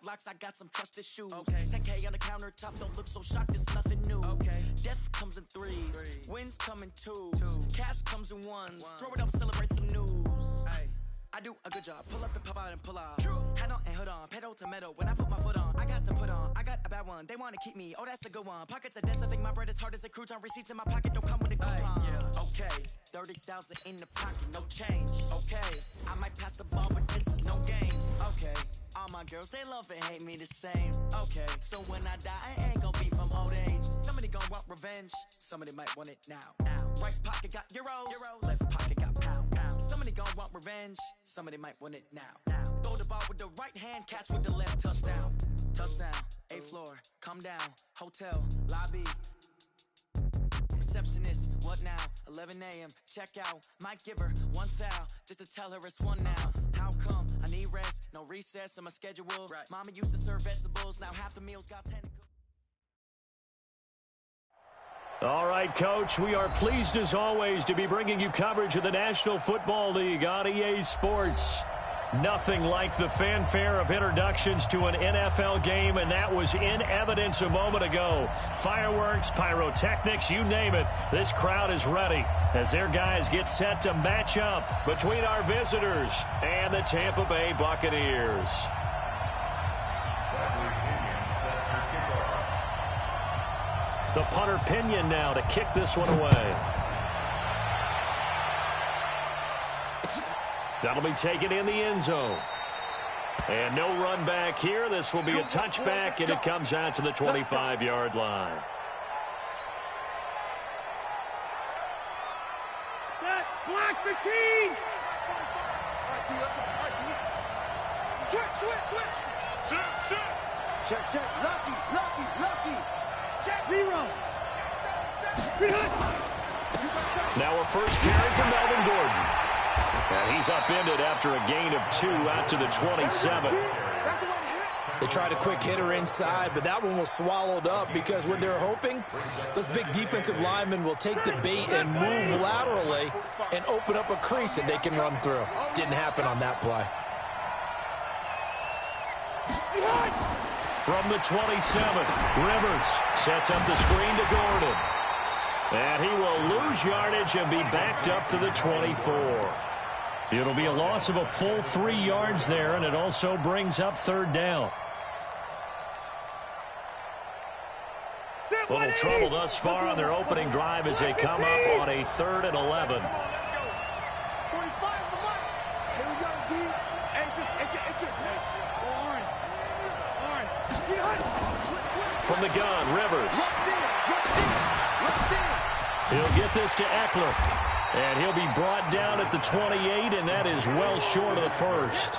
locks, I got some trusted shoes. 10K on the countertop, don't look so shocked, it's nothing new. Death comes in threes, wins come in twos, cash comes in ones. Throw it up, celebrate some news. I do a good job, pull up and pop out and pull out. Hat on and hood on, pedal to metal. When I put my foot on, I got to put on. I got a bad one, they want to keep me. Oh, that's a good one. Pockets are dense, I think my bread is hard as a crouton. Receipts in my pocket don't come with a coupon. Okay, 30,000 in the pocket, no change. Okay, I might pass the ball, but this is no game. Okay, all my girls, they love and hate me the same. Okay, so when I die, I ain't gonna be from old age. Somebody gonna want revenge, somebody might want it now. Right pocket got euros, left pocket got pounds. Somebody gonna want revenge, somebody might want it now. Throw the ball with the right hand, catch with the left, touchdown. Touchdown, 8th floor, come down, hotel, lobby. Receptionist, what now? 11 a.m., check out. Might give her one foul, just to tell her it's one now. How come? I need rest, no recess in my schedule. Mama used to serve vegetables, now half the meals got tentacles. All right, Coach, we are pleased as always to be bringing you coverage of the National Football League on EA Sports. Nothing like the fanfare of introductions to an NFL game, and that was in evidence a moment ago. Fireworks, pyrotechnics, you name it. This crowd is ready as their guys get set to match up between our visitors and the Tampa Bay Buccaneers. The punter Pinion now to kick this one away. That'll be taken in the end zone. And no run back here. This will be a touchback, and it comes out to the 25-yard line. Set, block 15! Switch! Check. Lucky! Check, zero! Now a first carry for Melvin Gordon. And he's upended after a gain of 2 out to the 27. They tried a quick hitter inside, but that one was swallowed up because what they're hoping, those big defensive linemen will take the bait and move laterally and open up a crease that they can run through. Didn't happen on that play. From the 27, Rivers sets up the screen to Gordon. And he will lose yardage and be backed up to the 24. It'll be a loss of a full 3 yards there, and it also brings up 3rd down. Little trouble thus far on their opening drive as they come up on a 3rd and 11. From the gun, Rivers. He'll get this to Eckler. And he'll be brought down at the 28, and that is well short of the first.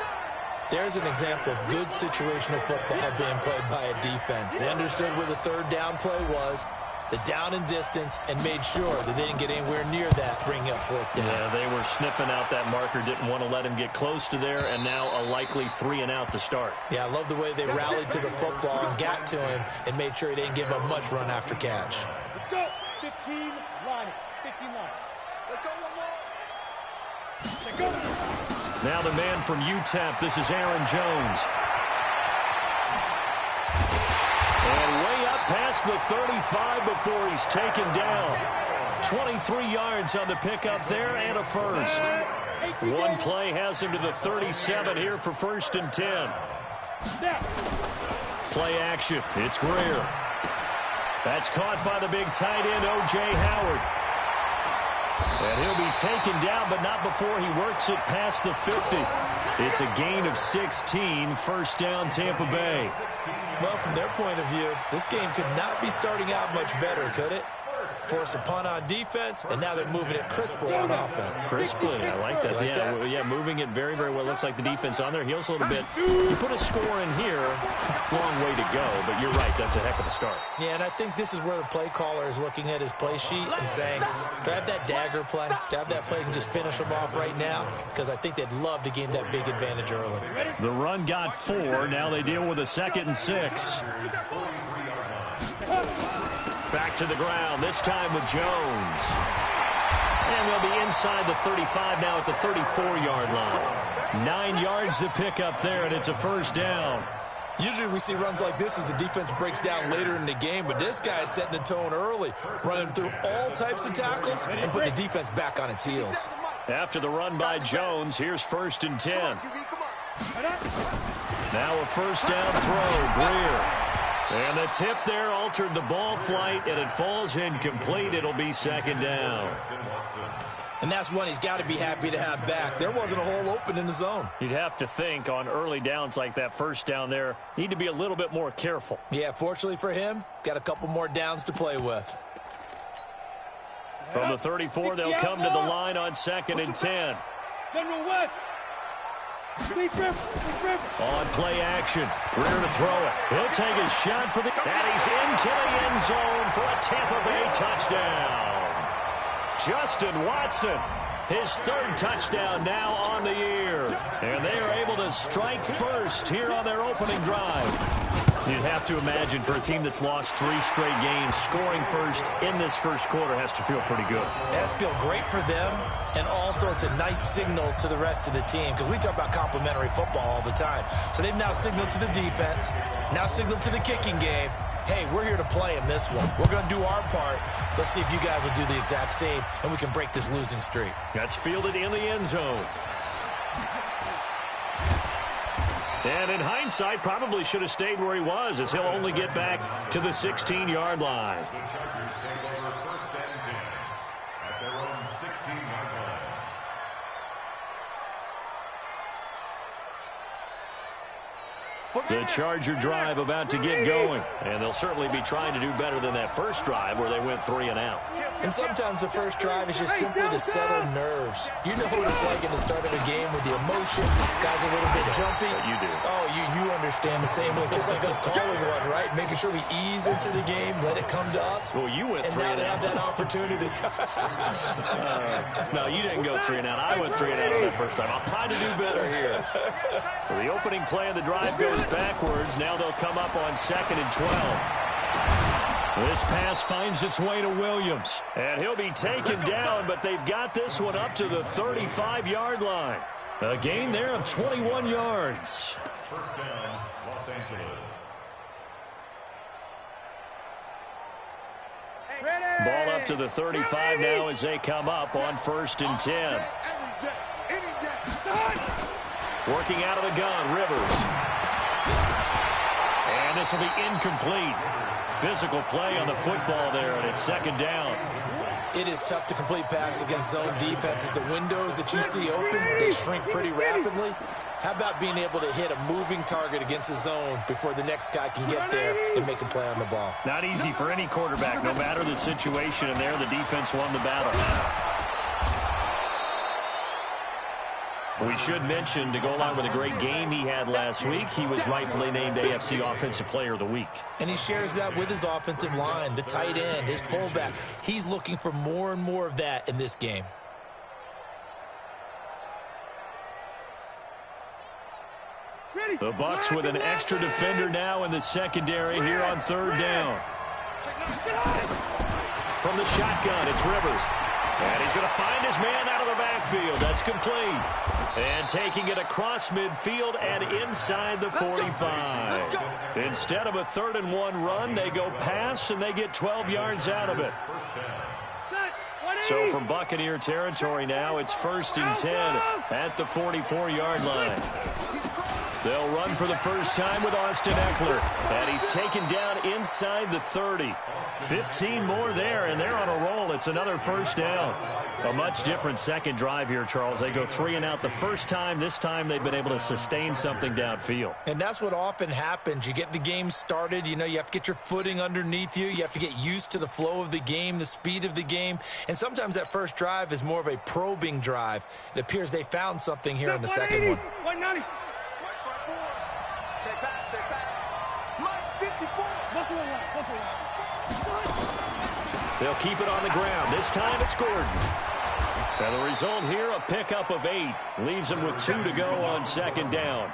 There's an example of good situational football being played by a defense. They understood where the 3rd down play was, the down and distance, and made sure that they didn't get anywhere near that, bringing up 4th down. Yeah, they were sniffing out that marker, didn't want to let him get close to there, and now a likely 3 and out to start. Yeah, I love the way they rallied to the football and got to him and made sure he didn't give up much run after catch. Let's go. 15 line. 15 line. Let's go one more. Let's go. Now the man from UTEP, this is Aaron Jones. And way up past the 35 before he's taken down. 23 yards on the pickup there and a first. One play has him to the 37 here for 1st and 10. Play action. It's Greer. That's caught by the big tight end, O.J. Howard. And he'll be taken down, but not before he works it past the 50. It's a gain of 16, 1st down Tampa Bay. Well, from their point of view, this game could not be starting out much better, could it? Force a punt on defense, and now they're moving it crisply on offense. Crisply, I like that. Yeah, moving it very, very well. Looks like the defense on their heels a little bit. You put a score in here, long way to go, but you're right, that's a heck of a start. Yeah, and I think this is where the play caller is looking at his play sheet and saying, do I have that dagger play? Do I have that play and just finish them off right now? Because I think they'd love to gain that big advantage early. The run got 4. Now they deal with a 2nd and 6. Back to the ground, this time with Jones. And they'll be inside the 35 now at the 34-yard line. 9 yards to pick up there, and it's a 1st down. Usually we see runs like this as the defense breaks down later in the game, but this guy is setting the tone early, running through all types of tackles and putting the defense back on its heels. After the run by Jones, here's 1st and 10. Now a first down throw, Greer. And the tip there altered the ball flight, and it falls incomplete. It'll be 2nd down. And that's one he's got to be happy to have back. There wasn't a hole open in the zone. You'd have to think on early downs like that first down there, need to be a little bit more careful. Yeah, fortunately for him, got a couple more downs to play with. From the 34, they'll come to the line on 2nd and 10. General West. On play action. Greer to throw it. He'll take a shot for the... And he's into the end zone for a Tampa Bay touchdown. Justin Watson, his 3rd touchdown now on the year. And they are able to strike first here on their opening drive. You'd have to imagine for a team that's lost 3 straight games, scoring first in this first quarter has to feel pretty good. It has to feel great for them, and also it's a nice signal to the rest of the team, because we talk about complimentary football all the time. So they've now signaled to the defense, now signaled to the kicking game, hey, we're here to play in this one. We're going to do our part. Let's see if you guys will do the exact same, and we can break this losing streak. That's fielded in the end zone. And in hindsight, probably should have stayed where he was, as he'll only get back to the 16-yard line. The Charger drive about to get going, and they'll certainly be trying to do better than that first drive where they went 3 and out. And sometimes the first drive is just simply to settle nerves. You know what it's like at the start of a game with the emotion. Guys are a little bit jumpy. You do. Oh, you understand the same way. It's just like us calling one, right? Making sure we ease into the game, let it come to us. Well, you went 3 and out. And now they have that opportunity. No, you didn't go 3 and out. I went 3 and out on that first time. I'll try to do better here. So the opening play of the drive goes backwards. Now they'll come up on 2nd and 12. This pass finds its way to Williams. And he'll be taken down, but they've got this one up to the 35-yard line. A gain there of 21 yards. First down, Los Angeles. Ball up to the 35 now as they come up on 1st and 10. Working out of the gun, Rivers. And this will be incomplete. Physical play on the football there, and it's 2nd down. It is tough to complete passes against zone defenses. The windows that you see open, they shrink pretty rapidly. How about being able to hit a moving target against a zone before the next guy can get there and make a play on the ball? Not easy for any quarterback, no matter the situation, and there the defense won the battle. We should mention, to go along with a great game he had last week, he was rightfully named AFC Offensive Player of the Week. And he shares that with his offensive line, the tight end, his fullback. He's looking for more and more of that in this game. The Bucs with an extra defender now in the secondary here on 3rd down. From the shotgun, it's Rivers. And he's going to find his man out of the backfield. That's complete. And taking it across midfield and inside the 45. Instead of a 3rd and 1 run, they go pass, and they get 12 yards out of it. So from Buccaneer territory now, it's 1st and 10 at the 44-yard line. They'll run for the first time with Austin Eckler. And he's taken down inside the 30. 15 more there, and they're on a roll. It's another first down. A much different second drive here, Charles. They go 3 and out the first time. This time they've been able to sustain something downfield. And that's what often happens. You get the game started. You know, you have to get your footing underneath you. You have to get used to the flow of the game, the speed of the game. And sometimes that first drive is more of a probing drive. It appears they found something here in the second one. 190. They'll keep it on the ground. This time it's Gordon. And the result here, a pickup of 8. Leaves them with 2 to go on 2nd down.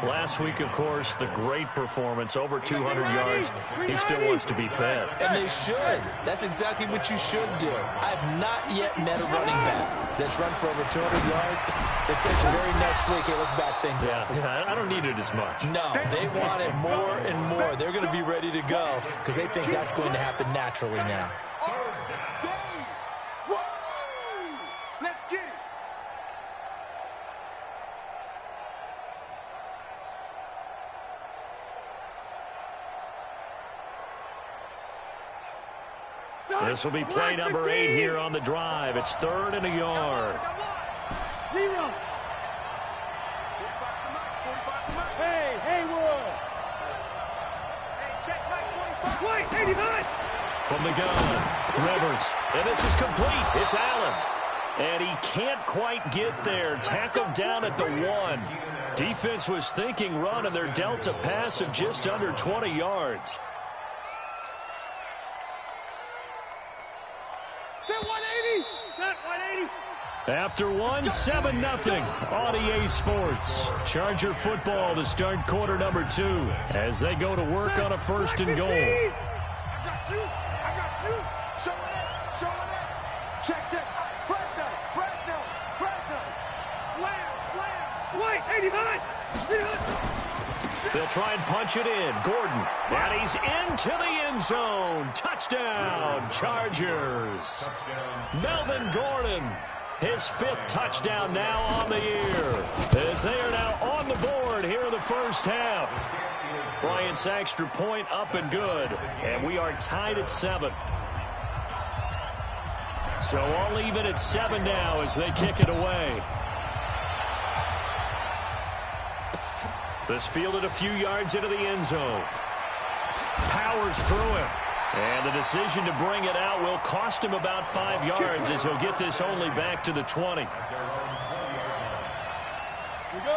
Last week, of course, the great performance, over 200 yards. He still wants to be fed. And they should. That's exactly what you should do. I have not yet met a running back that's run for over 200 yards that says the very next week, hey, let's back things up. Yeah, I don't need it as much. No, they want it more and more. They're going to be ready to go because they think that's going to happen naturally now. Let's get it. This will be play number 8 here on the drive. It's 3rd and a yard. Rerun. Hey, Haywood. Hey, check back 25. Wait, 89. From the gun, Rivers. And this is complete. It's Allen. And he can't quite get there. Tackled down at the 1. Defense was thinking run, and they're dealt a pass of just under 20 yards. 180. Set 180. After 1, 7-0 on EA Sports. Charger football to start quarter number 2 as they go to work on a 1st and goal. I got you. Show it. Check. Fresno. Slam. Wait, 89. They'll try and punch it in. Gordon. And he's into the end zone. Touchdown, Chargers. Melvin Gordon. His 5th touchdown now on the year. As they are now on the board here in the first half. Bryant's extra point up and good. And we are tied at 7. So all even at 7 now as they kick it away. This fielded a few yards into the end zone. Powers through it. And the decision to bring it out will cost him about 5 yards as he'll get this only back to the 20.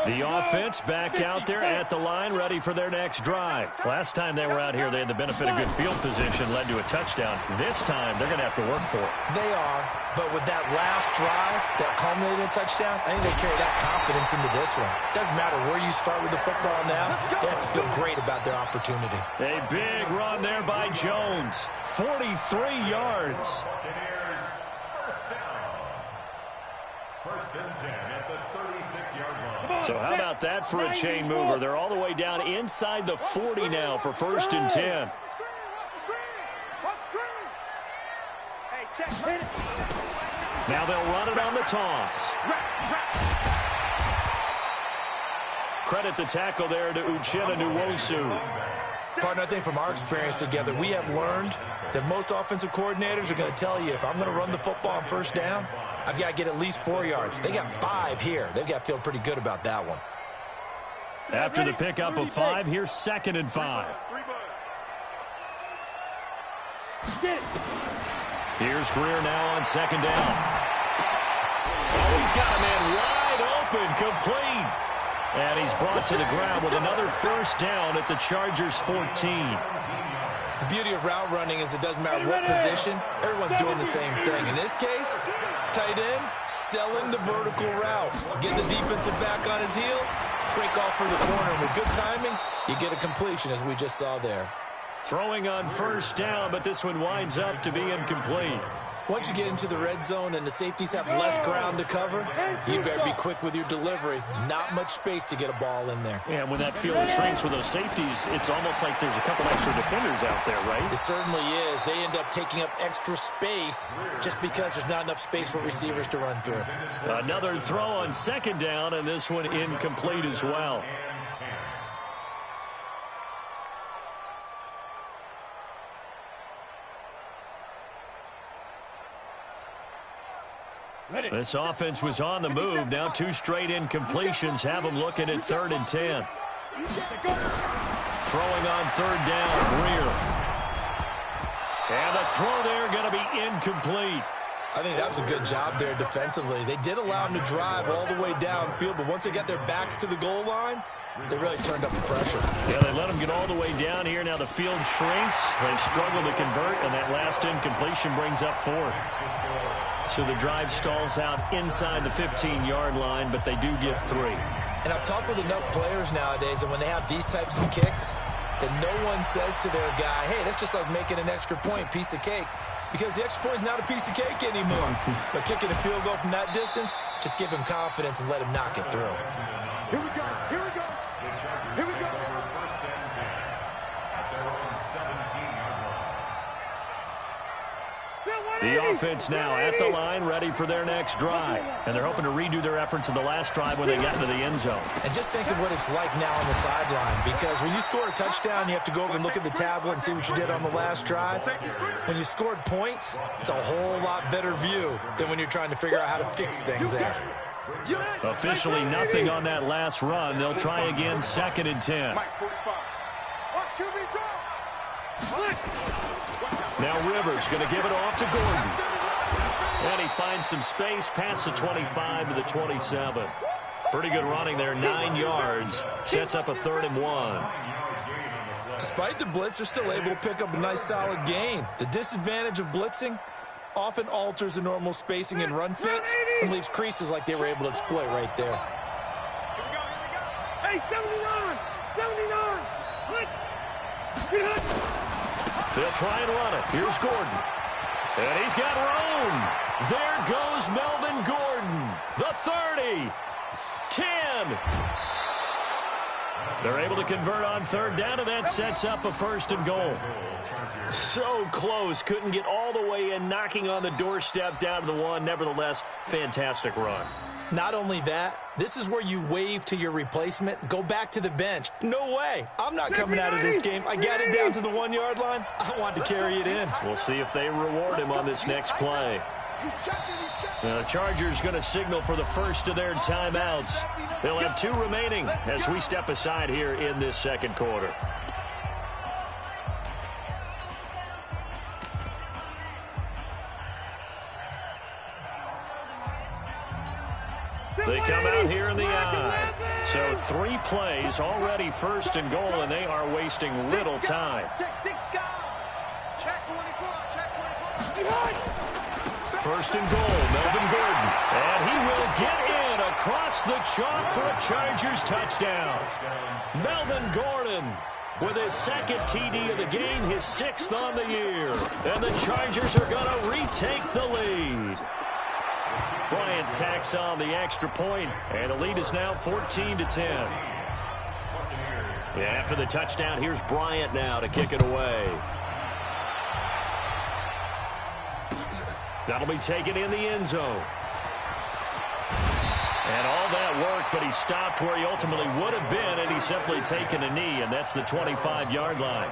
The offense back out there at the line, ready for their next drive. Last time they were out here, they had the benefit of good field position, led to a touchdown. This time, they're going to have to work for it. They are, but with that last drive that culminated in a touchdown, I think they carry that confidence into this one. Doesn't matter where you start with the football now, they have to feel great about their opportunity. A big run there by Jones. 43 yards. First and 10 at the 36-yard line. So how about that for a chain mover? They're all the way down inside the 40 now for 1st and 10. Now they'll run it on the toss. Credit the tackle there to Uchenna Nwosu. Partner, I think from our experience together, we have learned that most offensive coordinators are going to tell you, if I'm going to run the football on 1st down, I've got to get at least 4 yards. They got 5 here. They've got to feel pretty good about that one. After the pickup of 5, here's 2nd and 5. Here's Greer now on 2nd down. Oh, he's got a man wide open, complete. And he's brought to the ground with another 1st down at the Chargers 14. The beauty of route running is it doesn't matter what position, everyone's doing the same thing. In this case, tight end, selling the vertical route. Get the defensive back on his heels, break off for the corner. And with good timing, you get a completion, as we just saw there. Throwing on 1st down, but this one winds up to be incomplete. Once you get into the red zone and the safeties have less ground to cover, you better be quick with your delivery. Not much space to get a ball in there. Yeah, when that field shrinks with those safeties, it's almost like there's a couple extra defenders out there, right? It certainly is. They end up taking up extra space just because there's not enough space for receivers to run through. Another throw on 2nd down, and this one incomplete as well. This offense was on the move. Now 2 straight incompletions have them looking at 3rd and 10. Throwing on 3rd down, Greer. And the throw there going to be incomplete. I think that was a good job there defensively. They did allow them to drive all the way downfield, but once they got their backs to the goal line, they really turned up the pressure. Yeah, they let them get all the way down here. Now the field shrinks. They've struggled to convert, and that last incompletion brings up 4th. So the drive stalls out inside the 15-yard line, but they do get 3. And I've talked with enough players nowadays that when they have these types of kicks, that no one says to their guy, hey, that's just like making an extra point, piece of cake. Because the extra point is not a piece of cake anymore. But kicking a field goal from that distance, just give him confidence and let him knock it through. Here we go. Here we go. Here we go. First and 10 at their own 17-yard line. The offense now at the line, ready for their next drive. And they're hoping to redo their efforts in the last drive when they got into the end zone. And just think of what it's like now on the sideline, because when you score a touchdown, you have to go over and look at the tablet and see what you did on the last drive. When you scored points, it's a whole lot better view than when you're trying to figure out how to fix things there. Officially nothing on that last run. They'll try again, 2nd and 10. Now Rivers going to give it off to Gordon. And he finds some space past the 25 to the 27. Pretty good running there, 9 yards. Sets up a 3rd and 1. Despite the blitz, they're still able to pick up a nice solid gain. The disadvantage of blitzing often alters the normal spacing and run fits and leaves creases like they were able to exploit right there. Hey, 79! 79! They'll try and run it. Here's Gordon. And he's got room. There goes Melvin Gordon. The 30. 10. They're able to convert on 3rd down, and that sets up a 1st and goal. So close. Couldn't get all the way in, knocking on the doorstep down to the 1. Nevertheless, fantastic run. Not only that, this is where you wave to your replacement, go back to the bench. No way. I'm not coming out of this game. I got it down to the 1-yard line. I want to carry it in. We'll see if they reward him on this next play. Now the Chargers going to signal for the first of their timeouts. They'll have 2 remaining as we step aside here in this 2nd quarter. They come out here in the eye. So 3 plays, already 1st and goal, and they are wasting little time. 1st and goal, Melvin Gordon. And he will get in across the chalk for a Chargers touchdown. Melvin Gordon with his 2nd TD of the game, his 6th on the year. And the Chargers are going to retake the lead. Bryant tacks on the extra point, and the lead is now 14-10. After the touchdown, here's Bryant now to kick it away. That'll be taken in the end zone. And all that work, but he stopped where he ultimately would have been, and he's simply taken a knee, and that's the 25-yard line.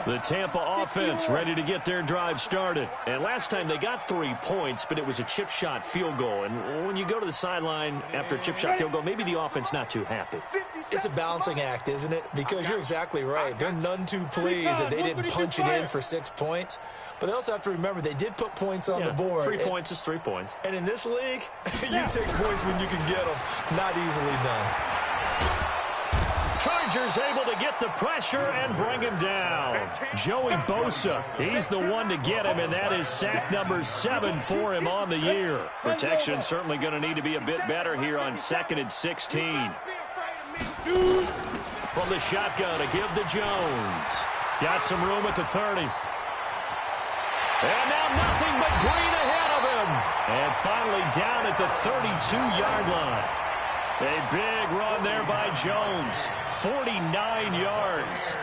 The Tampa offense ready to get their drive started. And last time they got 3 points, but it was a chip shot field goal. And when you go to the sideline after a chip shot field goal, maybe the offense not too happy. It's a balancing act, isn't it? Because you're exactly right. They're none too pleased that they didn't punch it in for 6 points. But they also have to remember they did put points on the board. 3 points is 3 points. And in this league, you take points when you can get them. Not easily done. Chargers able to get the pressure and bring him down. Joey Bosa, he's the one to get him, and that is sack number 7 for him on the year. Protection certainly going to need to be a bit better here on 2nd and 16. From the shotgun to give to Jones. Got some room at the 30. And now nothing but green ahead of him. And finally down at the 32-yard line. A big run there by Jones. 49 yards.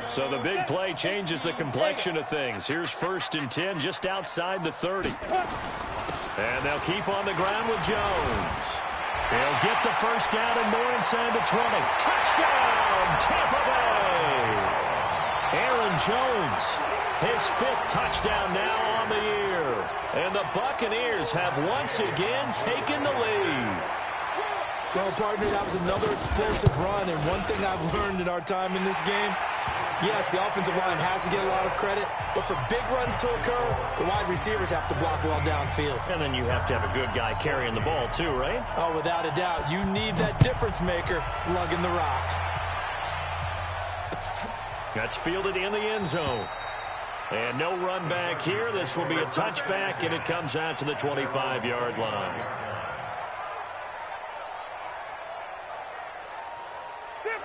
So the big play changes the complexion of things. Here's 1st and 10 just outside the 30. And they'll keep on the ground with Jones. They'll get the 1st down and more inside the 20. Touchdown, Tampa Bay! Aaron Jones, his 5th touchdown now on the year. And the Buccaneers have once again taken the lead. Well, partner, that was another explosive run, and one thing I've learned in our time in this game, yes, the offensive line has to get a lot of credit, but for big runs to occur, the wide receivers have to block well downfield. And then you have to have a good guy carrying the ball too, right? Oh, without a doubt. You need that difference maker lugging the rock. That's fielded in the end zone. And no run back here. This will be a touchback, and it comes out to the 25-yard line.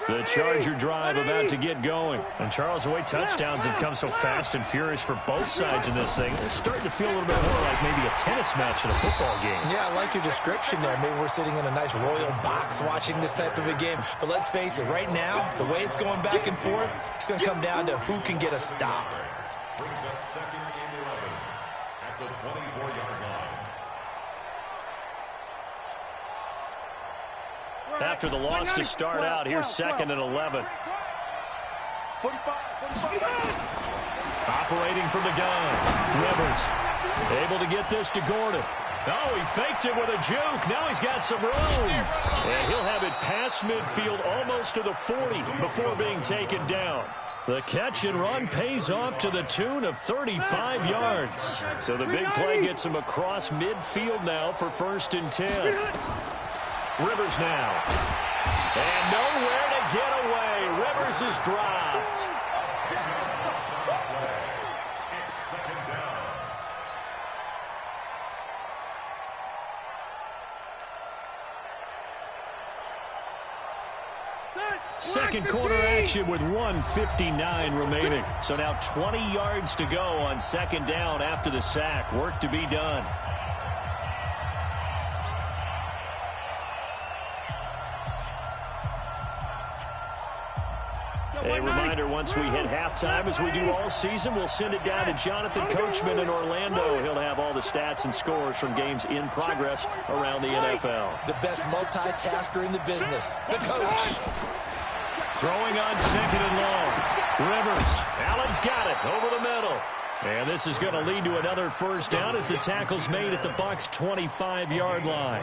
The Charger drive about to get going. And, Charles, the way touchdowns have come so fast and furious for both sides in this thing, it's starting to feel a little bit more like maybe a tennis match in a football game. Yeah, I like your description there. Maybe we're sitting in a nice royal box watching this type of a game. But let's face it, right now, the way it's going back and forth, it's going to come down to who can get a stop. Brings up 2nd and 11 at the 24-yard line. After the loss to start out, here's 2nd and 11. Operating from the gun. Rivers able to get this to Gordon. Oh, he faked it with a juke. Now he's got some room. And he'll have it past midfield almost to the 40 before being taken down. The catch and run pays off to the tune of 35 yards. So the big play gets him across midfield now for 1st and 10. Rivers now. And nowhere to get away. Rivers is dropped. Second quarter action with 1:59 remaining. So now 20 yards to go on 2nd down after the sack. Work to be done. A reminder, once we hit halftime, as we do all season, we'll send it down to Jonathan Coachman in Orlando. He'll have all the stats and scores from games in progress around the NFL. The best multitasker in the business, the coach. Throwing on 2nd and long. Rivers. Allen's got it over the middle. And this is going to lead to another 1st down as the tackle's made at the Bucs' 25-yard line.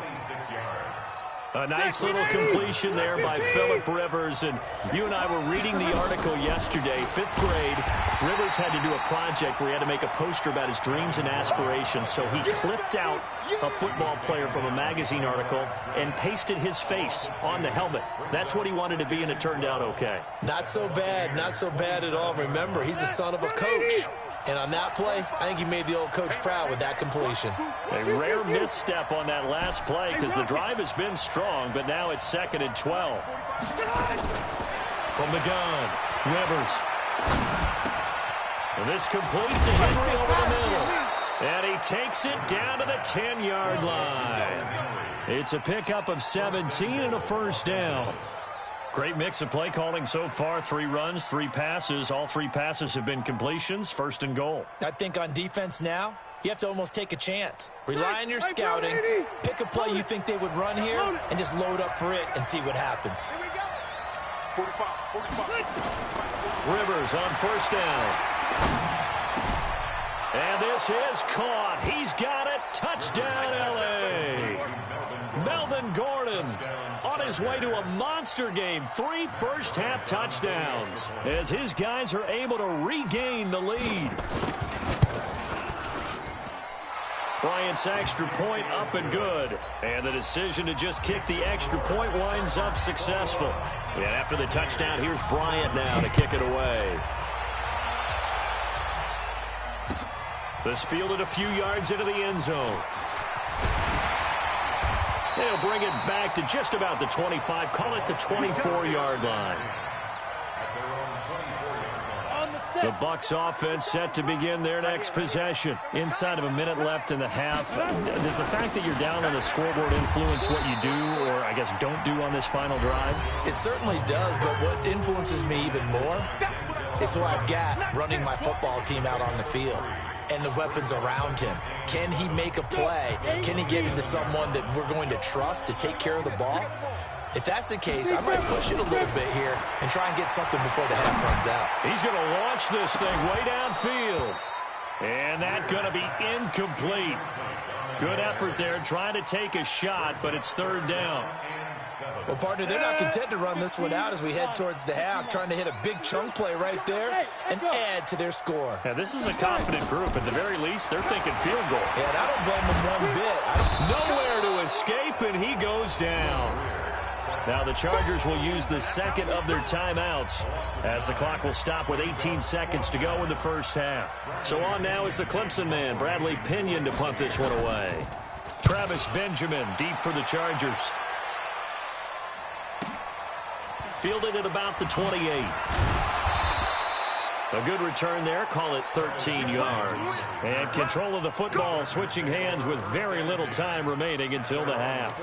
A nice little completion there by Phillip Rivers. And you and I were reading the article yesterday, 5th grade. Rivers had to do a project where he had to make a poster about his dreams and aspirations. So he clipped out a football player from a magazine article and pasted his face on the helmet. That's what he wanted to be, and it turned out okay. Not so bad. Not so bad at all. Remember, he's the son of a coach. And on that play, I think he made the old coach proud with that completion. A rare misstep on that last play because the drive has been strong, but now it's 2nd and 12. From the gun, Rivers. And this completes a Henry over the middle. And he takes it down to the 10-yard line. It's a pickup of 17 and a 1st down. Great mix of play calling so far. 3 runs, 3 passes. All 3 passes have been completions. 1st and goal. I think on defense now, you have to almost take a chance. Rely on your scouting. Pick a play you think they would run here and just load up for it and see what happens. Rivers on 1st down. And this is caught. He's got it. Touchdown, L.A. Melvin Gordon on his way to a monster game. 3 first-half touchdowns as his guys are able to regain the lead. Bryant's extra point up and good. And the decision to just kick the extra point winds up successful. And after the touchdown, here's Bryant now to kick it away. This fielded a few yards into the end zone. They'll bring it back to just about the 25. Call it the 24-yard line. The Bucs offense set to begin their next possession. Inside of a minute left in the half. Does the fact that you're down on the scoreboard influence what you do, or I guess don't do on this final drive? It certainly does, but what influences me even more is who I've got running my football team out on the field and the weapons around him. Can he make a play? Can he get into someone that we're going to trust to take care of the ball? If that's the case, I might push it a little bit here and try and get something before the half runs out. He's going to launch this thing way downfield. And that's going to be incomplete. Good effort there trying to take a shot, but it's 3rd down. Well, partner, they're not content to run this one out as we head towards the half, trying to hit a big chunk play right there and add to their score. Yeah, this is a confident group. At the very least, they're thinking field goal. Yeah, and I don't blame them one bit. Nowhere to escape, and he goes down. Now the Chargers will use the second of their timeouts as the clock will stop with 18 seconds to go in the first half. So on now is the Clemson man, Bradley Pinion, to punt this one away. Travis Benjamin deep for the Chargers. Fielded at about the 28. A good return there. Call it 13 yards. And control of the football switching hands with very little time remaining until the half.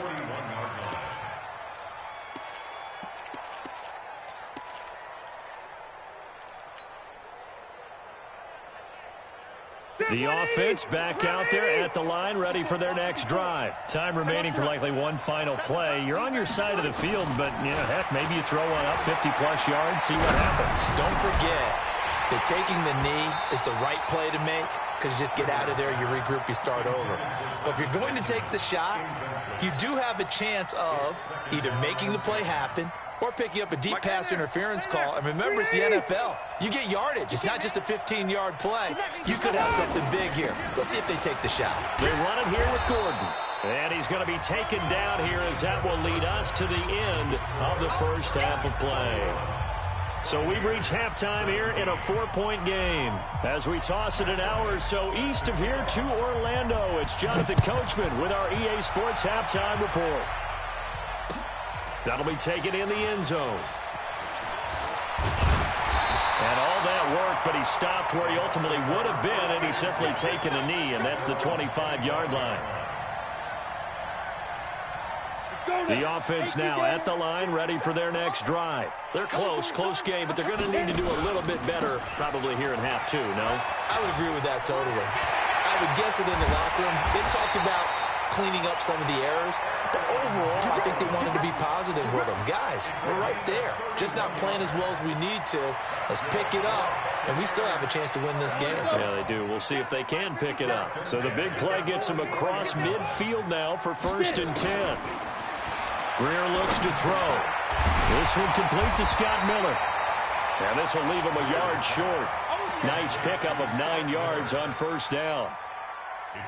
The offense back out there at the line, ready for their next drive. Time remaining for likely one final play. You're on your side of the field, but, heck, maybe you throw one up 50-plus yards, see what happens. Don't forget that taking the knee is the right play to make, because you just get out of there, you regroup, you start over. But if you're going to take the shot, you do have a chance of either making the play happen or picking up a deep pass interference call. And remember, it's the NFL. You get yardage. It's not just a 15-yard play. You could have something big here. Let's see if they take the shot. They run it here with Gordon. And he's going to be taken down here as that will lead us to the end of the first half of play. So we've reached halftime here in a 4-point game. As we toss it an hour or so east of here to Orlando, it's Jonathan Coachman with our EA Sports Halftime Report. That'll be taken in the end zone. And all that work, but he stopped where he ultimately would have been, and he's simply taken a knee, and that's the 25-yard line. The offense now at the line, ready for their next drive. They're close game, but they're going to need to do a little bit better probably here in half two, no? I would agree with that totally. I would guess it in the locker room. They talked about cleaning up some of the errors, but overall, I think they wanted to be positive with them. Guys, we're right there. Just not playing as well as we need to. Let's pick it up, and we still have a chance to win this game. Yeah, they do. We'll see if they can pick it up. So the big play gets them across midfield now for 1st and 10. Greer looks to throw. This one complete to Scott Miller. And this will leave him a yard short. Nice pickup of 9 yards on 1st down.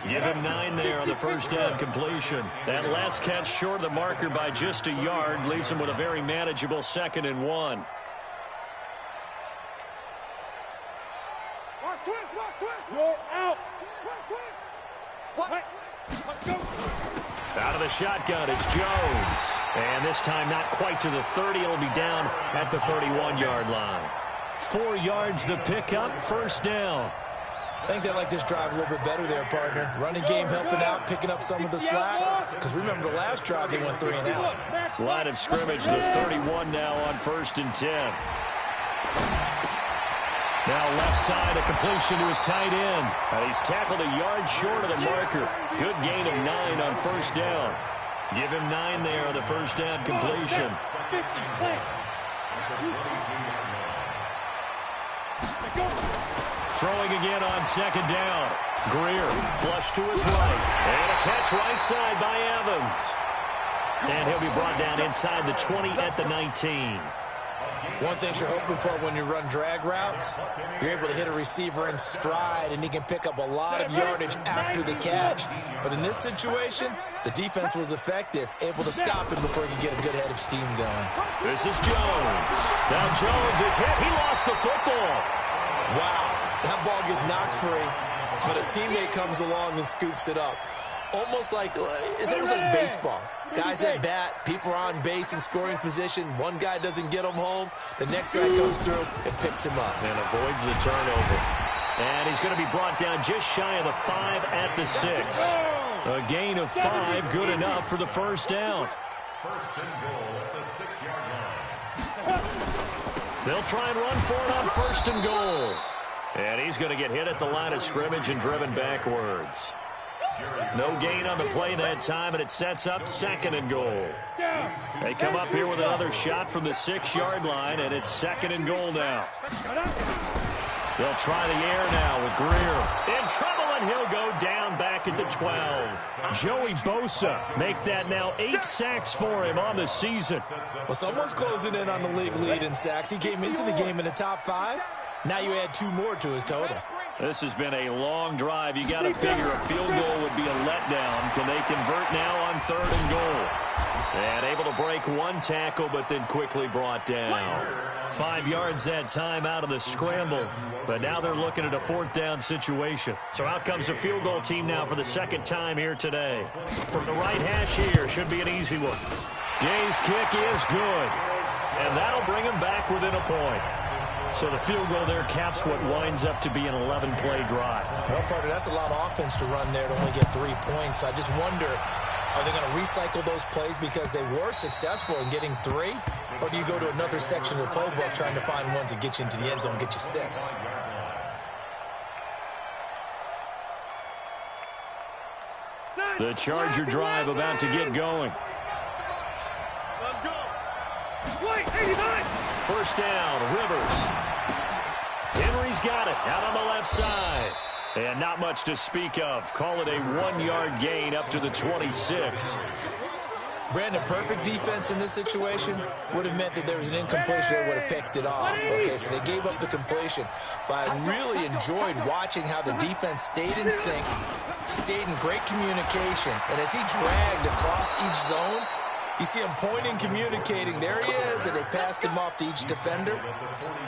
Give him 9 there on the 1st down completion. That last catch short of the marker by just a yard leaves him with a very manageable 2nd and 1. Watch twist. You're out. Let's go. Out of the shotgun, it's Jones. And this time not quite to the 30. It'll be down at the 31-yard line. 4 yards the pickup, 1st down. I think they like this drive a little bit better there, partner. Running game helping out, picking up some of the slack. Because remember the last drive, they went 3 and out. Line of scrimmage, the 31 now on 1st and 10. Now left side, a completion to his tight end. And he's tackled a yard short of the marker. Good gain of 9 on 1st down. Give him 9 there on the 1st down completion. Throwing again on 2nd down. Greer flush to his right. And a catch right side by Evans. And he'll be brought down inside the 20 at the 19. One thing you're hoping for when you run drag routes, you're able to hit a receiver in stride, and he can pick up a lot of yardage after the catch. But in this situation, the defense was effective, able to stop him before he could get a good head of steam going. This is Jones. Now Jones is hit. He lost the football. Wow. That ball gets knocked free, but a teammate comes along and scoops it up. It's almost like baseball. Guys at bat, people are on base in scoring position. One guy doesn't get him home. The next guy comes through and picks him up. And avoids the turnover. And he's going to be brought down just shy of the 5 at the 6. A gain of 5, good enough for the 1st down. 1st and goal at the 6-yard line. They'll try and run for it on 1st and goal. And he's going to get hit at the line of scrimmage and driven backwards. No gain on the play that time, and it sets up 2nd and goal. They come up here with another shot from the 6-yard line, and it's 2nd and goal now. They'll try the air now with Greer. In trouble, and he'll go down back at the 12. Joey Bosa make that now 8 sacks for him on the season. Well, someone's closing in on the league lead in sacks. He came into the game in the top 5. Now you add 2 more to his total. This has been a long drive. You got to figure a field goal would be a letdown. Can they convert now on 3rd and goal? And able to break one tackle, but then quickly brought down. 5 yards that time out of the scramble, but now they're looking at a 4th down situation. So out comes a field goal team now for the 2nd time here today. From the right hash here, should be an easy one. Gay's kick is good, and that'll bring him back within a point. So the field goal there caps what winds up to be an 11-play drive. Well, partner, that's a lot of offense to run there to only get 3 points. So I just wonder, are they going to recycle those plays because they were successful in getting 3? Or do you go to another section of the playbook trying to find ones that get you into the end zone and get you 6? The Charger drive about to get going. Let's go. Wait, 89. 1st down, Rivers. Henry's got it out on the left side. And not much to speak of. Call it a 1-yard gain up to the 26. Brandon, perfect defense in this situation would have meant that there was an incompletion. They would have picked it off. Okay, so they gave up the completion. But I really enjoyed watching how the defense stayed in sync, stayed in great communication. And as he dragged across each zone, you see him pointing, communicating. There he is, and they passed him off to each defender.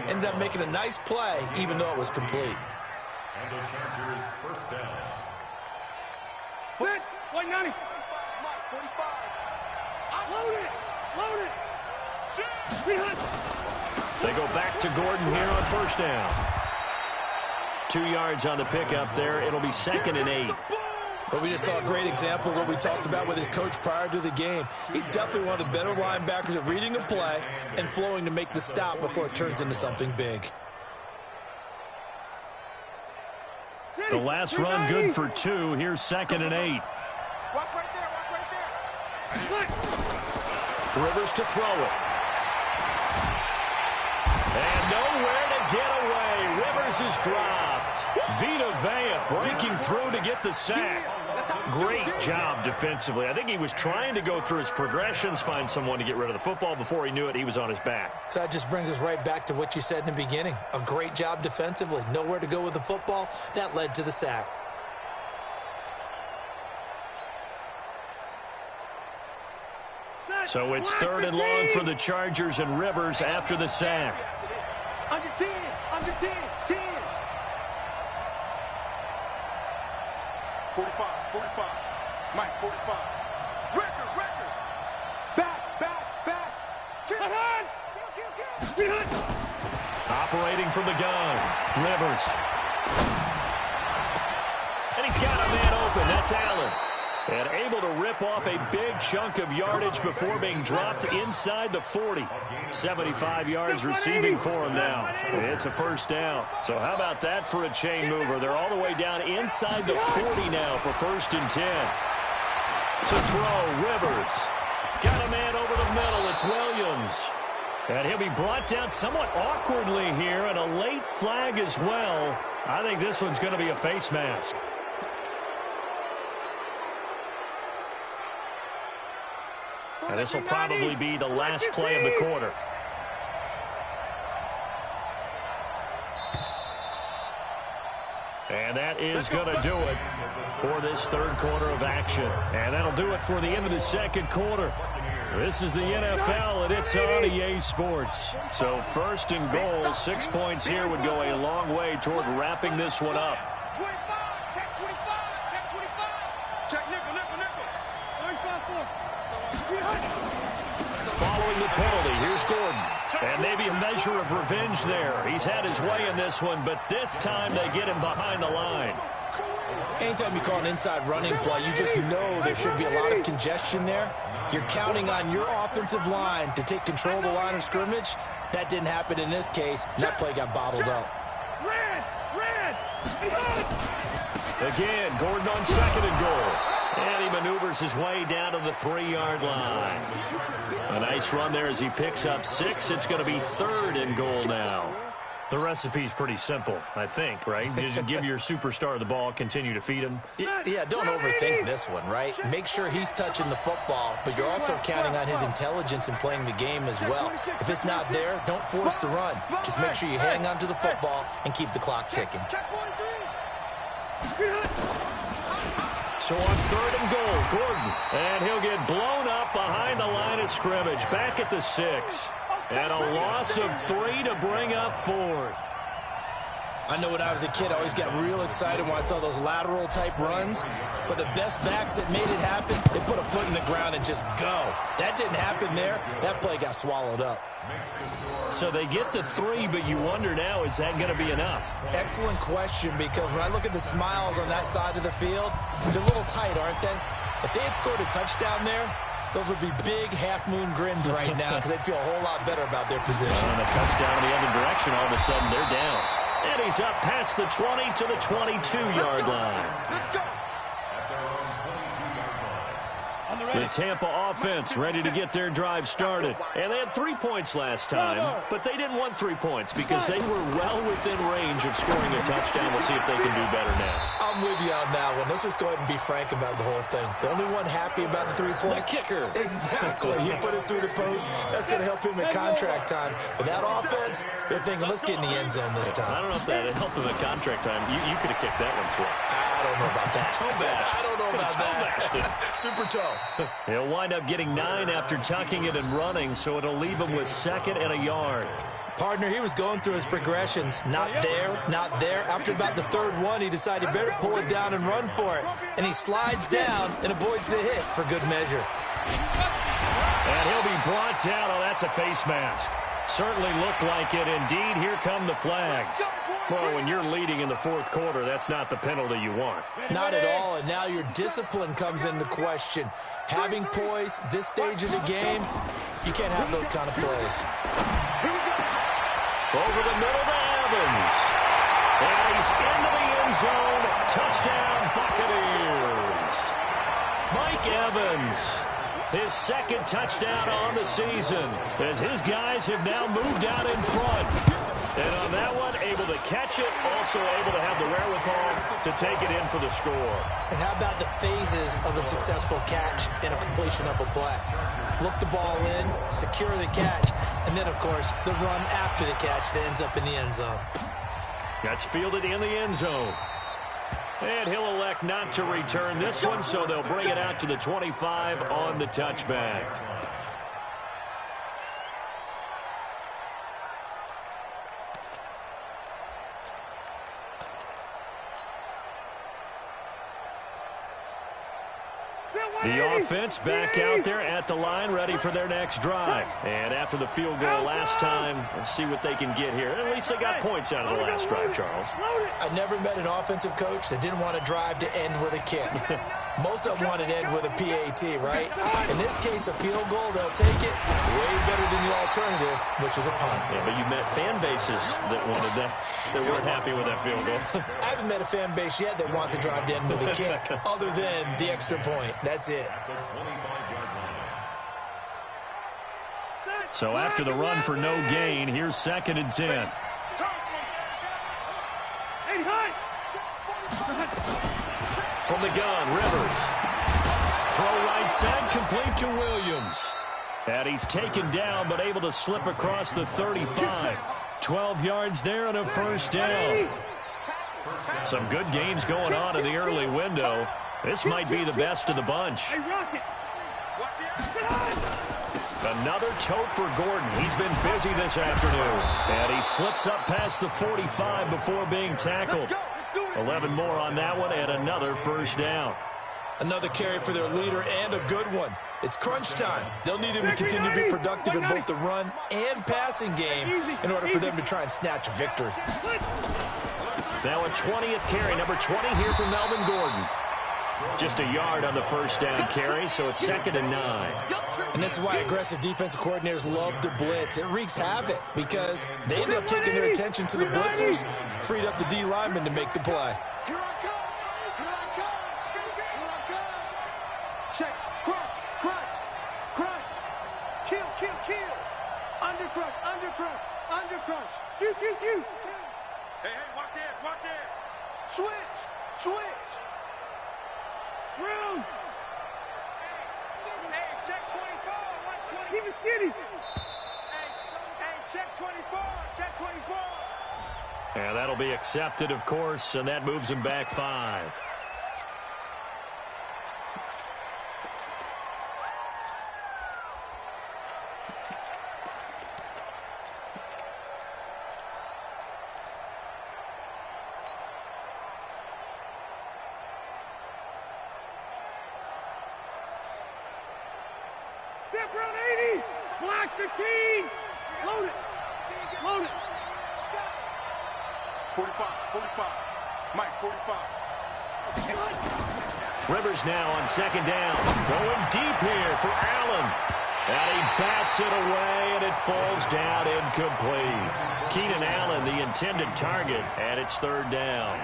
Ended up making a nice play, even though it was complete. And the Chargers 1st down. Set. White 90. 45. Load it. Load it. They go back to Gordon here on 1st down. 2 yards on the pickup there. It'll be 2nd and 8. But we just saw a great example of what we talked about with his coach prior to the game. He's definitely one of the better linebackers at reading a play and flowing to make the stop before it turns into something big. The last run good for 2. Here's 2nd and 8. Watch right there. Watch right there. Rivers to throw it. And nowhere to get away. Rivers is dropped. Vita Vea breaking through to get the sack. Great job defensively. I think he was trying to go through his progressions, find someone to get rid of the football. Before he knew it, he was on his back. So that just brings us right back to what you said in the beginning. A great job defensively. Nowhere to go with the football. That led to the sack. So it's 3rd and long for the Chargers, and Rivers after the sack. Under 10. Under 10. 10. 45. 45. Mike, 45. Record. Back. Kill. Operating from the gun. Rivers. And he's got a man open. That's Allen. And able to rip off a big chunk of yardage before being dropped inside the 40. 75 yards receiving for him now. It's a 1st down. So how about that for a chain mover? They're all the way down inside the 40 now for 1st and 10. To throw, Rivers. Got a man over the middle. It's Williams. And he'll be brought down somewhat awkwardly here, and a late flag as well. I think this one's going to be a face mask. And this will probably be the last play of the quarter. And that is going to do it for this 3rd quarter of action. And that'll do it for the end of the 2nd quarter. This is the NFL, and it's on EA Sports. So 1st and goal, 6 points here would go a long way toward wrapping this one up. 25. Check 25. Check 25. Check nickel. 35. Following the penalty, here's Gordon. And maybe a measure of revenge there. He's had his way in this one, but this time they get him behind the line. Anytime you call an inside running play, you just know there should be a lot of congestion there. You're counting on your offensive line to take control of the line of scrimmage. That didn't happen in this case. That play got bottled up. Red. Again, Gordon on 2nd and goal. And he maneuvers his way down to the 3-yard line. A nice run there as he picks up 6. It's going to be 3rd and goal now. The recipe's pretty simple, I think, right? Just give your superstar the ball, continue to feed him. Yeah, don't overthink this one, right? Make sure he's touching the football, but you're also counting on his intelligence in playing the game as well. If it's not there, don't force the run. Just make sure you hang on to the football and keep the clock ticking. So on 3rd and goal, Gordon. And he'll get blown up behind the line of scrimmage. Back at the 6. And a loss of 3 to bring up 4th. I know when I was a kid, I always got real excited when I saw those lateral-type runs. But the best backs that made it happen, they put a foot in the ground and just go. That didn't happen there. That play got swallowed up. So they get the 3, but you wonder now, is that going to be enough? Excellent question, because when I look at the smiles on that side of the field, they're a little tight, aren't they? If they had scored a touchdown there, those would be big half-moon grins right now because they'd feel a whole lot better about their position. And a touchdown in the other direction, all of a sudden they're down. And he's up past the 20 to the 22-yard line. Let's go. The Tampa offense ready to get their drive started. And they had 3 points last time, but they didn't want 3 points because they were well within range of scoring a touchdown. We'll see if they can do better now. I'm with you on that one. Let's just go ahead and be frank about the whole thing. The only one happy about the 3-point? The kicker. Exactly. He put it through the post. That's going to help him at contract time. But that offense, they're thinking, let's get in the end zone this time. I don't know if that helped him at contract time. You could have kicked that one through. I don't know about that. Toe bash. I don't know about that. Super toe. He'll wind up getting 9 after tucking it and running, so it'll leave him with 2nd and a yard. Partner, he was going through his progressions. Not there, not there. After about the 3rd one, he decided he better pull it down and run for it. And he slides down and avoids the hit for good measure. And he'll be brought down. Oh, that's a face mask. Certainly looked like it. Indeed, here come the flags. Well, when you're leading in the 4th quarter, that's not the penalty you want. Not at all, and now your discipline comes into question. Having poise this stage of the game, you can't have those kind of plays. Over the middle to Evans. And he's into the end zone. Touchdown, Buccaneers. Mike Evans. His 2nd touchdown on the season as his guys have now moved out in front. And on that one, able to catch it, also able to have the wherewithal to take it in for the score. And how about the phases of a successful catch and a completion of a play? Look the ball in, secure the catch, and then, of course, the run after the catch that ends up in the end zone. That's fielded in the end zone. And he'll elect not to return this one, so they'll bring it out to the 25 on the touchback. The offense back out there at the line, ready for their next drive. And after the field goal last time, let's see what they can get here. At least they got points out of the last drive, Charles. I never met an offensive coach that didn't want a drive to end with a kick. Most of them want it to end with a PAT, right? In this case, a field goal, they'll take it way better than the alternative, which is a punt. Yeah, but you met fan bases that wanted that, that weren't happy with that field goal. I haven't met a fan base yet that wants a drive to end with a kick, other than the extra point. That's it. So after the run for no gain, here's 2nd and 10. From the gun, Rivers. Throw right side, complete to Williams. And he's taken down, but able to slip across the 35. 12 yards there and a 1st down. Some good games going on in the early window. This might be the best of the bunch. Another tote for Gordon. He's been busy this afternoon. And he slips up past the 45 before being tackled. 11 more on that one and another 1st down. Another carry for their leader and a good one. It's crunch time. They'll need him to continue to be productive in both the run and passing game in order for them to try and snatch a victory. Now a 20th carry, number 20 here for Melvin Gordon. Just a yard on the 1st down carry, so it's 2nd and 9. And this is why aggressive defensive coordinators love to blitz. It wreaks havoc because they end up taking their attention to the blitzers, freed up the D lineman to make the play. Here I come! Here I come! Here I come! Check. Crunch! Crunch! Crunch! Kill! Kill! Kill! Under crunch! Under crunch! Under crunch! Q! Q! Q! Hey! Hey! Watch it! Watch it! Switch! Switch! Room! Hey! Check 24! Watch 24! Keep it skinny! Hey! Check 24! Check 24! And that'll be accepted, of course, and that moves him back 5. Step around 80. Block 15. Load it. Load it. 45. Mike, 45. Rivers now on second down. Going deep here for Allen. And he bats it away, and it falls down incomplete. Keenan Allen, the intended target, and it's third down.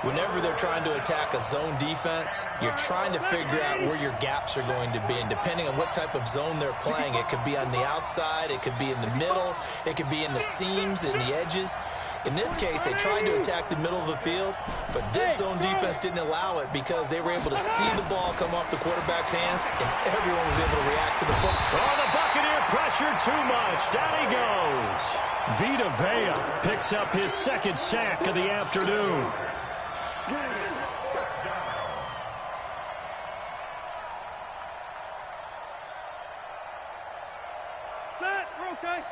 Whenever they're trying to attack a zone defense, you're trying to figure out where your gaps are going to be. And depending on what type of zone they're playing, it could be on the outside, it could be in the middle, it could be in the seams and the edges. In this case, they tried to attack the middle of the field, but this zone defense didn't allow it because they were able to see the ball come off the quarterback's hands, and everyone was able to react to the football. Oh, the Buccaneer pressure too much. Down he goes. Vita Vea picks up his second sack of the afternoon. Set. We're okay.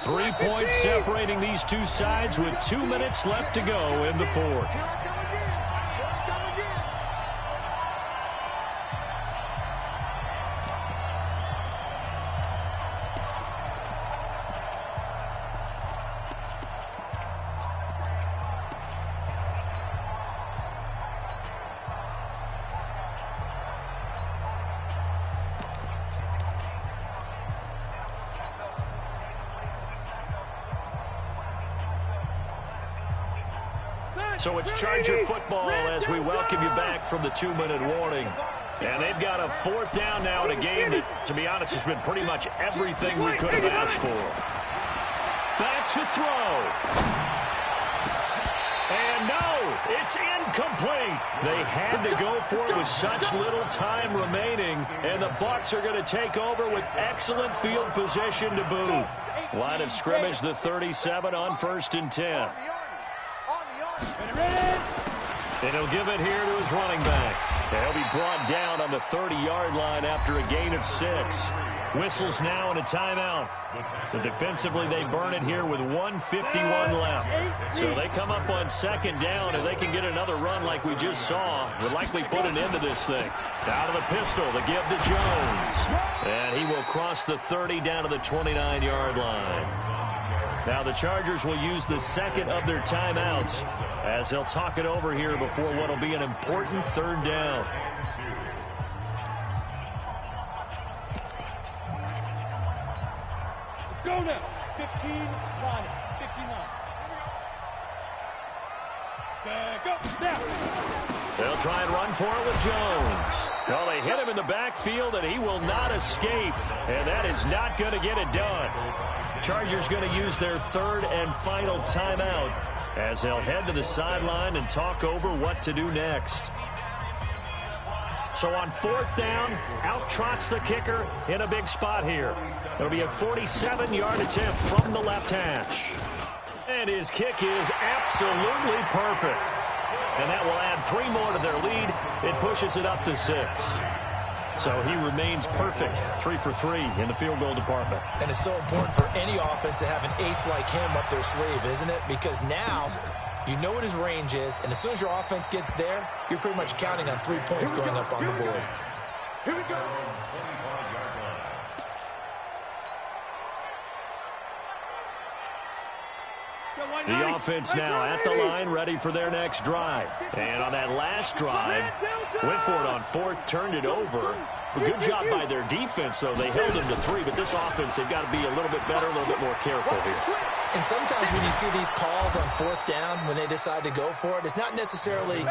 3 points separating these two sides with 2 minutes left to go in the fourth. So it's Charger football as we welcome you back from the 2-minute warning. And they've got a fourth down now in a game that, to be honest, has been pretty much everything we could have asked for. Back to throw. And no, it's incomplete. They had to go for it with such little time remaining, and the Bucs are going to take over with excellent field position to boot. Line of scrimmage, the 37 on 1st and 10. And he'll give it here to his running back. He'll be brought down on the 30-yard line after a gain of 6. Whistles now and a timeout. So defensively, they burn it here with 1:51 left. So they come up on second down, and they can get another run like we just saw. Would likely put an end to this thing. Out of the pistol to give to Jones. And he will cross the 30 down to the 29-yard line. Now the Chargers will use the second of their timeouts as they'll talk it over here before what will be an important third down. Let's go now. 15, line it. 59. Go. Now. They'll try and run for it with Jones. Well, they hit him in the backfield, and he will not escape. And that is not going to get it done. Chargers going to use their third and final timeout as they'll head to the sideline and talk over what to do next. So on fourth down, out trots the kicker in a big spot here. It'll be a 47-yard attempt from the left hash. And his kick is absolutely perfect. And that will add 3 more to their lead. It pushes it up to 6. So he remains perfect, 3 for 3 in the field goal department. And it's so important for any offense to have an ace like him up their sleeve, isn't it? Because now you know what his range is, and as soon as your offense gets there, you're pretty much counting on 3 points going up on the board. Here we go. The offense now at the line, ready for their next drive. And on that last drive, went for it on fourth, turned it over. A good job by their defense, though. They held them to 3, but this offense, they've got to be a little bit better, a little bit more careful here. And sometimes when you see these calls on fourth down, when they decide to go for it, it's not necessarily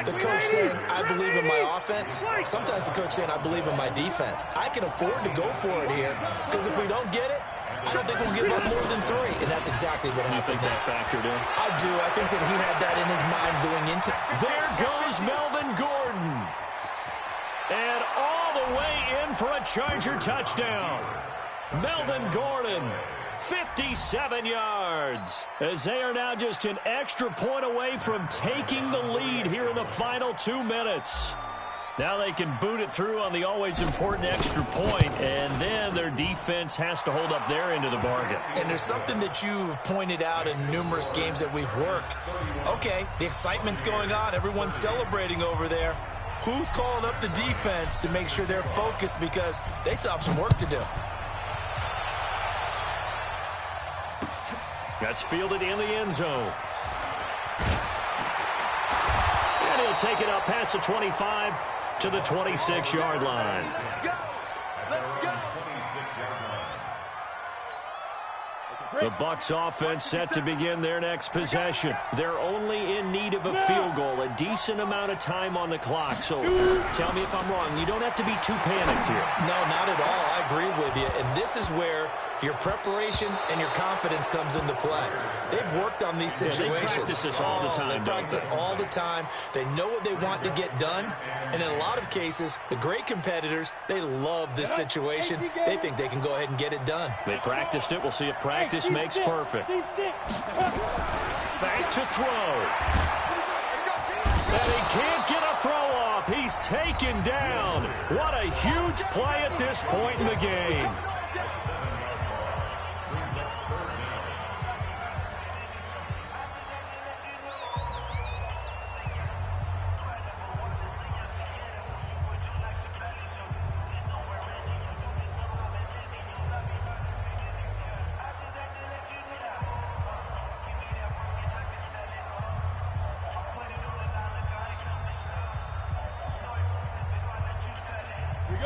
the coach saying, I believe in my offense. Sometimes the coach saying, I believe in my defense. I can afford to go for it here, because if we don't get it, I don't think we'll give up more than 3, and that's exactly what happened. You think that factored in? I do. I think that he had that in his mind going into. There goes Melvin Gordon. And all the way in for a Charger touchdown. Melvin Gordon, 57 yards. As they are now just an extra point away from taking the lead here in the final 2 minutes. Now they can boot it through on the always important extra point, and then their defense has to hold up their end of the bargain. And there's something that you've pointed out in numerous games that we've worked. Okay, the excitement's going on. Everyone's celebrating over there. who's calling up the defense to make sure they're focused because they still have some work to do. That's fielded in the end zone. And he'll take it up past the 25 to the 26-yard line. Let's go. Let's go. The Bucs offense set to begin their next possession. They're only in need of a field goal, a decent amount of time on the clock. So tell me if I'm wrong. You don't have to be too panicked here. No, not at all. I agree with you. And this is where your preparation and your confidence comes into play. They've worked on these situations. They practice this all the time. They practice it all the time. They know what they want to get done. And in a lot of cases, the great competitors, they love this situation. They think they can go ahead and get it done. They practiced it. We'll see if practice makes perfect. Back to throw. And he can't get a throw off. He's taken down. What a huge play at this point in the game.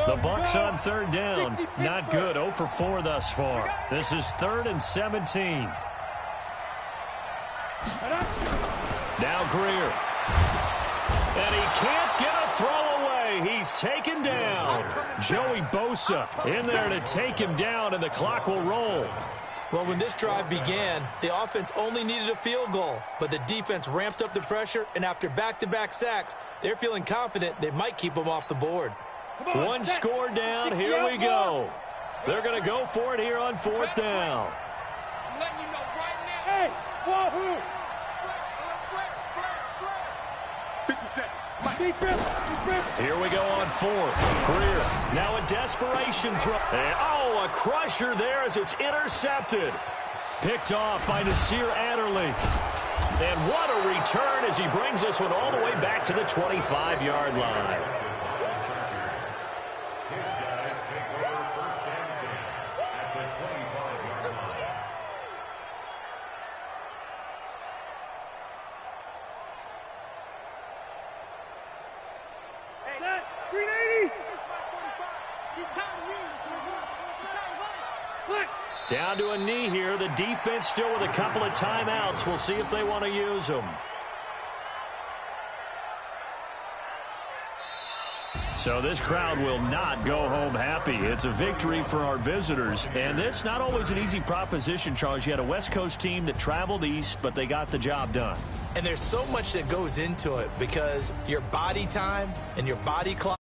The Bucs on third down. Not good. 0 for 4 thus far. This is 3rd and 17. Now Greer. And he can't get a throw away. He's taken down. Joey Bosa in there to take him down, and the clock will roll. Well, when this drive began, the offense only needed a field goal, but the defense ramped up the pressure, and after back-to-back sacks, they're feeling confident they might keep them off the board. One score down. Here we go. They're going to go for it here on 4th down. I'm letting you know right now. Hey, wahoo! 50 seconds. Here we go on 4th. Greer. Now a desperation throw. And, oh, a crusher there as it's intercepted. Picked off by Nasir Adderley. And what a return as he brings this one all the way back to the 25-yard line. Down to a knee here. The defense still with a couple of timeouts. We'll see if they want to use them. So this crowd will not go home happy. It's a victory for our visitors. And this not always an easy proposition, Charles. You had a West Coast team that traveled east, but they got the job done. And there's so much that goes into it because your body time and your body clock